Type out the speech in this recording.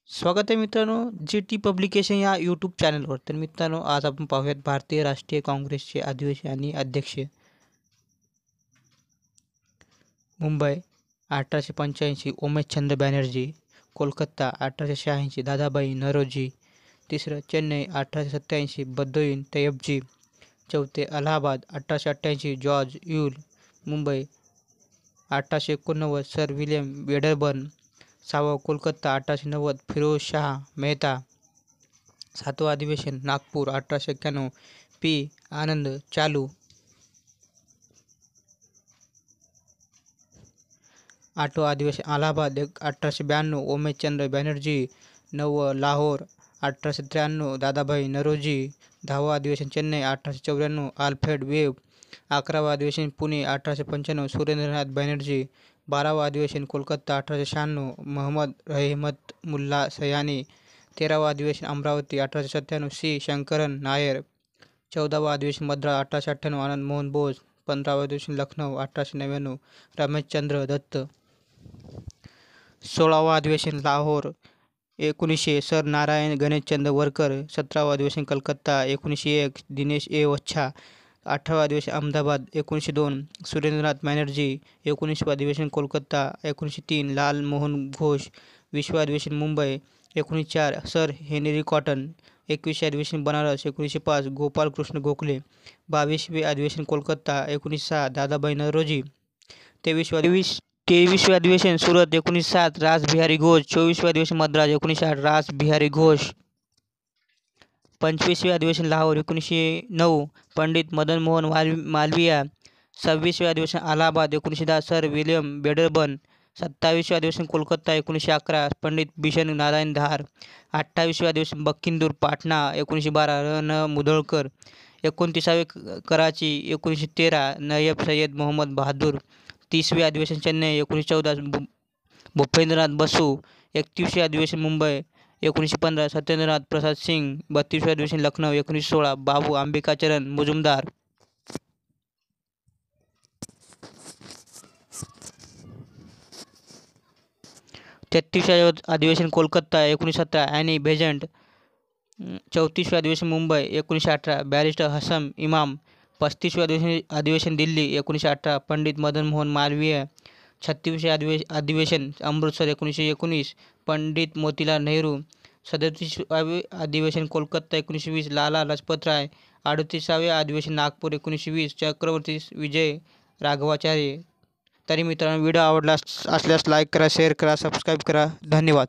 स्वागत आहे मित्रांनो, जी टी पब्लिकेशन या यूट्यूब चॅनलवर. तर मित्रांनो, आज आपण पाहूयात भारतीय राष्ट्रीय काँग्रेसचे अधिवेशन आणि अध्यक्ष. मुंबई 1885 उमेशचंद्र बॅनर्जी. कोलकाता 1886 दादाभाई नौरोजी. तिसरं चेन्नई 1887 बद्रुद्दीन तय्यबजी. चौथे Allahabad 1888 George Yule. Mumbai 1889 sir William Wedderburn. 6वं कोलकाता 1890 फिरोजशाह मेहता. 7वं अधिवेशन नागपूर 1891 पी. आनंद चालू. 8वं अधिवेशन अलाहाबाद 1892 उमेशचंद्र बॅनर्जी. 9वं लाहोर 1893 दादाभाई नौरोजी. 10वं अधिवेशन चेन्नई 1894 अल्फ्रेड वेब. 11वं अधिवेशन पुणे 1895 सुरेंद्रनाथ बॅनर्जी. 12वं अधिवेशन कोलकाता 1896 महमद रहमत मुल्ला सयानी. 13वं अधिवेशन अमरावती 1897 सी. शंकरन नायर. 14वं अधिवेशन मद्रास 1898 आनंद मोहन बोस. 15वं अधिवेशन लखनौ 1899 रमेशचंद्र दत्त. 16वं अधिवेशन लाहोर 1900 सर नारायण गणेशचंद्र वरकर. 17वं अधिवेशन कलकत्ता 1901 दिनेश ए. वच्छा. 18वं अधिवेशन अहमदाबाद 1902 सुरेंद्रनाथ बॅनर्जी. 19वें अधिवेशन कोलकाता 1903 लाल मोहन घोष. 20वें अधिवेशन मुंबई 1904 सर हेनरी कॉटन. 21वें अधिवेशन बनारस 1905 गोपालकृष्ण गोखले. 22वें अधिवेशन कोलकाता 1906 दादाभाई नौरोजी. 23वें अधिवेशन सुरत 1907 रास बिहारी घोष. 24वें अधिवेशन मद्रास 1908 रास बिहारी घोष. 25वें अधिवेशन लाहोर 1909 पंडित मदन मोहन मालवीय. 26वें अधिवेशन अलाहाबाद 1910 सर विल्यम वेडरबर्न. 27वें अधिवेशन कोलकाता 1911 पंडित बिशन नारायण धार. 28वें अधिवेशन बखिंदूर पाटणा 1912 र. न. मुधोळकर. 29वें कराची 1913 नयब सय्यद मोहम्मद बहादूर. 30वें अधिवेशन चेन्नई 1914 भूपेंद्रनाथ बसू. 31वें अधिवेशन मुंबई 1915 सत्येंद्रनाथ प्रसाद सिंग. 32वें अधिवेशन लखनौ 1916 बाबू अंबिकाचरण मुजुमदार. 33वें अधिवेशन कोलकाता 1917 ॲनी बेझंट. 34वें अधिवेशन मुंबई 1918 बॅरिस्टर हसन इमाम. 35वें अधिवेशन दिल्ली 1918 पंडित मदन मोहन मालवीय. 36वें अधिवेशन अमृतसर 1919 पंडित मोतीलाल नेहरू. 37वें अधिवेशन कोलकाता 1920 लाला लजपत राय. 38वें अधिवेशन नागपूर 1920 चक्रवर्ती विजय राघवाचार्य. तरी मित्रांनो, व्हिडिओ आवडला असल्यास लाईक करा, शेअर करा, सबस्क्राईब करा. धन्यवाद.